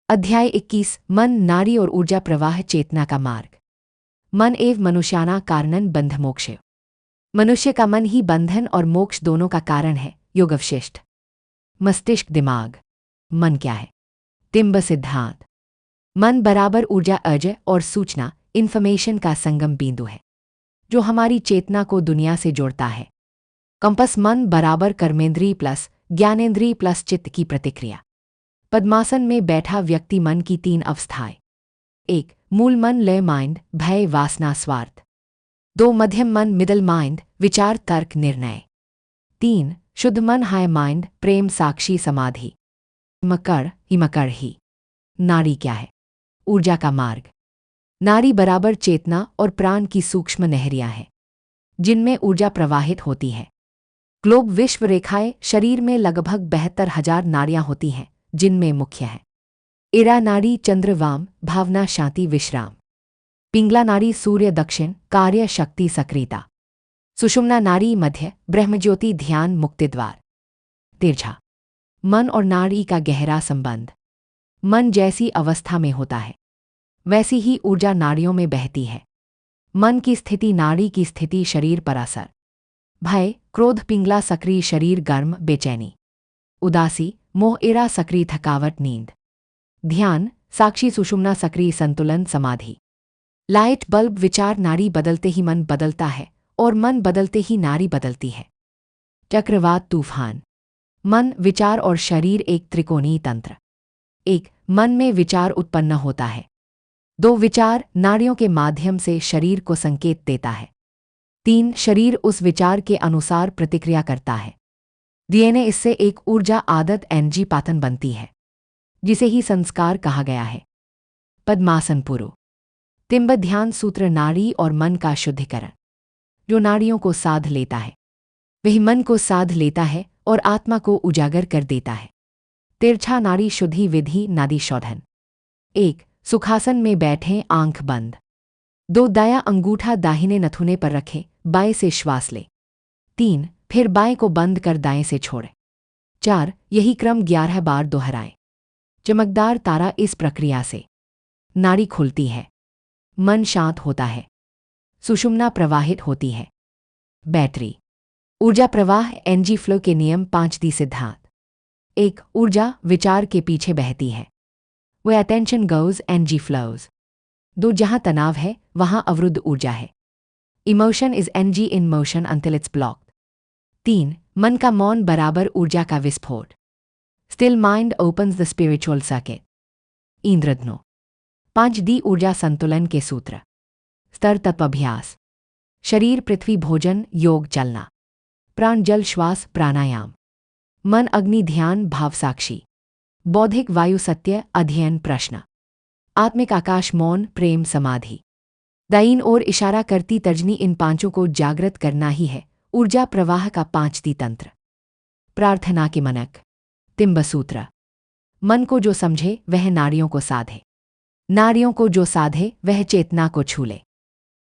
अध्याय 21 मन, नारी और ऊर्जा प्रवाह, चेतना का मार्ग। मन एवं मनुष्याना कारणन बंध मोक्ष। मनुष्य का मन ही बंधन और मोक्ष दोनों का कारण है। योग अवशिष्ट। मस्तिष्क, दिमाग। मन क्या है? तिम्ब सिद्धांत। मन बराबर ऊर्जा, अजय और सूचना, इन्फॉर्मेशन का संगम बिंदु है जो हमारी चेतना को दुनिया से जोड़ता है। कंपस मन बराबर कर्मेंद्रीय प्लस ज्ञानेंद्रीय प्लस चित्त की प्रतिक्रिया। पद्मासन में बैठा व्यक्ति मन की 3 अवस्थाएं। 1. मूल मन, लय माइंड, भय, वासना, स्वार्थ। 2. मध्यम मन, मिडल माइंड, विचार, तर्क, निर्णय। 3. शुद्ध मन, हाई माइंड, प्रेम, साक्षी, समाधि। हिमकर ही। नारी क्या है? ऊर्जा का मार्ग। नारी बराबर चेतना और प्राण की सूक्ष्म नहरियां हैं जिनमें ऊर्जा प्रवाहित होती है। ग्लोब विश्व रेखाएं, शरीर में लगभग 72,000 नाड़ियां होती हैं जिनमें मुख्य है इरा नाड़ी, चंद्र वाम, भावना, शांति, विश्राम। पिंगला नाड़ी, सूर्य दक्षिण, कार्य, शक्ति, सक्रियता। सुषुम्ना नाड़ी, मध्य, ब्रह्मज्योति, ध्यान, मुक्तिद्वार। तिरछा मन और नाड़ी का गहरा संबंध। मन जैसी अवस्था में होता है वैसी ही ऊर्जा नाड़ियों में बहती है। मन की स्थिति, नाड़ी की स्थिति, शरीर पर असर। भय, क्रोध, पिंगला, सक्रिय, शरीर गर्म, बेचैनी। उदासी, मोह, इरा, सक्रिय, थकावट, नींद। ध्यान, साक्षी, सुषुम्ना, सक्रिय, संतुलन, समाधि। लाइट बल्ब, विचार, नाड़ी बदलते ही मन बदलता है और मन बदलते ही नाड़ी बदलती है। चक्रवात, तूफान। मन, विचार और शरीर एक त्रिकोणीय तंत्र। 1. मन में विचार उत्पन्न होता है। 2. विचार नाड़ियों के माध्यम से शरीर को संकेत देता है। 3. शरीर उस विचार के अनुसार प्रतिक्रिया करता है। डीएनए इससे एक ऊर्जा, आदत, एनर्जी पैटर्न बनती है जिसे ही संस्कार कहा गया है। पद्मासन पूर्व। तिम्ब ध्यान सूत्र, नाड़ी और मन का शुद्धिकरण। जो नाड़ियों को साध लेता है वही मन को साध लेता है और आत्मा को उजागर कर देता है। तिरछा नाड़ी शुद्धि विधि, नाड़ी शोधन। 1. सुखासन में बैठें, आंख बंद। 2. दायां अंगूठा दाहिने नथुने पर रखें, बाएं से श्वास लें। 3. फिर बाएं को बंद कर दाएं से छोड़ें। 4. यही क्रम 11 बार दोहराएं। चमकदार तारा, इस प्रक्रिया से नाड़ी खुलती है, मन शांत होता है, सुषुम्ना प्रवाहित होती है। बैटरी। ऊर्जा प्रवाह, एनर्जी फ्लो के नियम, 5D सिद्धांत। 1. ऊर्जा विचार के पीछे बहती है। Where attention goes, energy flows. 2. जहां तनाव है वहां अवरुद्ध ऊर्जा है। Emotion is energy in motion until it's blocked. 3. मन का मौन बराबर ऊर्जा का विस्फोट। Still mind opens the spiritual circuit. Indradhanu. 5D ऊर्जा संतुलन के सूत्र। स्तर तत्व अभ्यास। शरीर पृथ्वी, भोजन, योग, चलना। प्राण जल, श्वास, प्राणायाम। मन अग्नि, ध्यान, भाव, साक्षी। बौद्धिक वायु, सत्य, अध्ययन, प्रश्न। आत्मिक आकाश, मौन, प्रेम, समाधि। दाईं ओर इशारा करती तर्जनी, इन पांचों को जागृत करना ही है ऊर्जा प्रवाह का 5D तंत्र। प्रार्थना के मनक। तिम्ब सूत्र। मन को जो समझे वह नाड़ियों को साधे, नाड़ियों को जो साधे वह चेतना को छू ले।